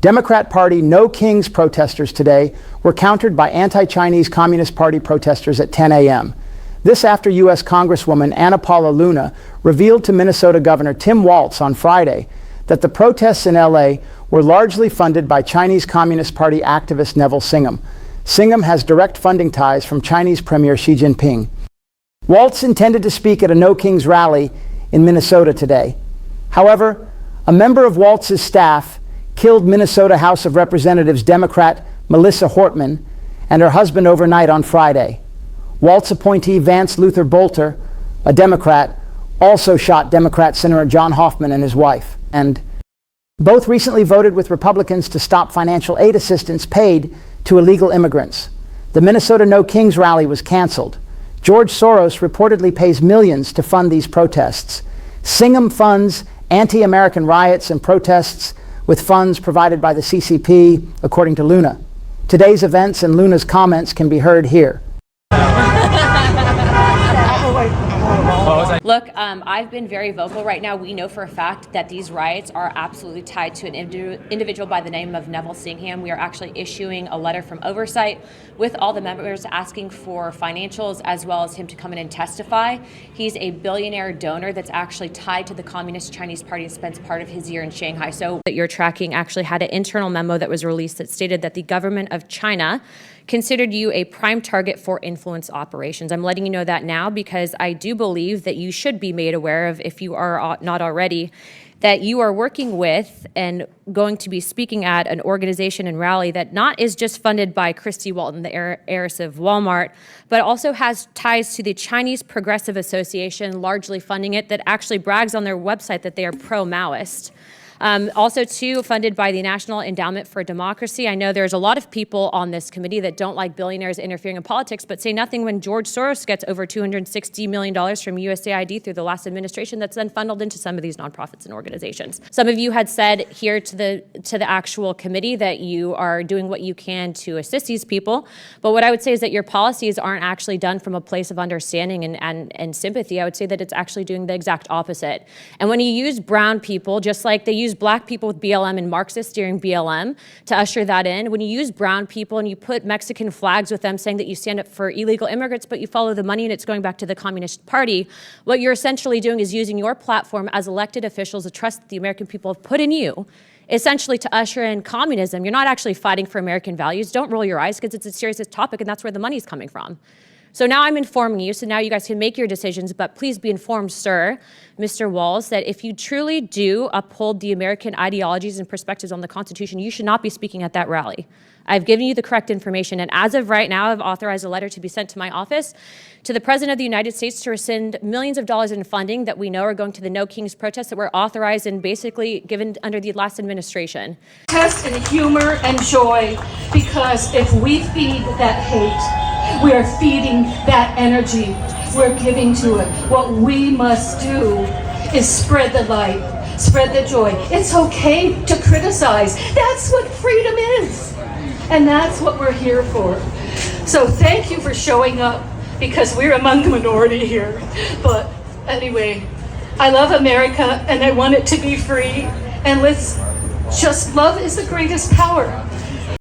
Democrat Party No Kings protesters today were countered by anti-Chinese Communist Party protesters at 10 a.m. This after U.S. Congresswoman Anna Paula Luna revealed to Minnesota Governor Tim Waltz on Friday that the protests in L.A. were largely funded by Chinese Communist Party activist Neville Singham. Singham has direct funding ties from Chinese Premier Xi Jinping. Waltz intended to speak at a No Kings rally in Minnesota today. However, a member of Waltz's staff killed Minnesota House of Representatives Democrat Melissa Hoffman and her husband overnight on Friday. Waltz appointee Vance Luther Bolter, a Democrat, also shot Democrat Senator John Hoffman and his wife. And both recently voted with Republicans to stop financial aid assistance paid to illegal immigrants. The Minnesota No Kings rally was canceled. George Soros reportedly pays millions to fund these protests. Singham funds anti-American riots and protests with funds provided by the CCP, according to Luna. Today's events and Luna's comments can be heard here. Look, I've been very vocal right now. We know for a fact that these riots are absolutely tied to an individual by the name of Neville Singham. We are actually issuing a letter from oversight with all the members asking for financials as well as him to come in and testify. He's a billionaire donor that's actually tied to the Communist Chinese Party and spends part of his year in Shanghai. So that you're tracking actually had an internal memo that was released that stated that the government of China considered you a prime target for influence operations. I'm letting you know that now because I do believe that you should be made aware of, if you are not already, that you are working with and going to be speaking at an organization and rally that not is just funded by Christy Walton, the heiress of Walmart, but also has ties to the Chinese Progressive Association, largely funding it, that actually brags on their website that they are pro-Maoist. Also, too, funded by the National Endowment for Democracy. I know there's a lot of people on this committee that don't like billionaires interfering in politics, but say nothing when George Soros gets over $260 million from USAID through the last administration that's then funneled into some of these nonprofits and organizations. Some of you had said here to the actual committee that you are doing what you can to assist these people, but what I would say is that your policies aren't actually done from a place of understanding and sympathy. I would say that it's actually doing the exact opposite. And when you use brown people, just like they use black people with BLM and Marxists during BLM to usher that in. When you use brown people and you put Mexican flags with them saying that you stand up for illegal immigrants, but you follow the money and it's going back to the Communist Party, what you're essentially doing is using your platform as elected officials, the trust that the American people have put in you, essentially to usher in communism. You're not actually fighting for American values. Don't roll your eyes because it's a serious topic and that's where the money's coming from. So now I'm informing you, so now you guys can make your decisions, but please be informed, sir, Mr. Walz, that if you truly do uphold the American ideologies and perspectives on the Constitution, you should not be speaking at that rally. I've given you the correct information, and as of right now, I've authorized a letter to be sent to my office to the President of the United States to rescind millions of dollars in funding that we know are going to the No Kings protests that were authorized and basically given under the last administration. Test and humor and joy, because if we feed that hate, we are feeding that energy. We're giving to it. What we must do is spread the light, spread the joy. It's okay to criticize. That's what freedom is. And that's what we're here for. So thank you for showing up, because we're among the minority here. But anyway, I love America and I want it to be free. And let's just, love is the greatest power.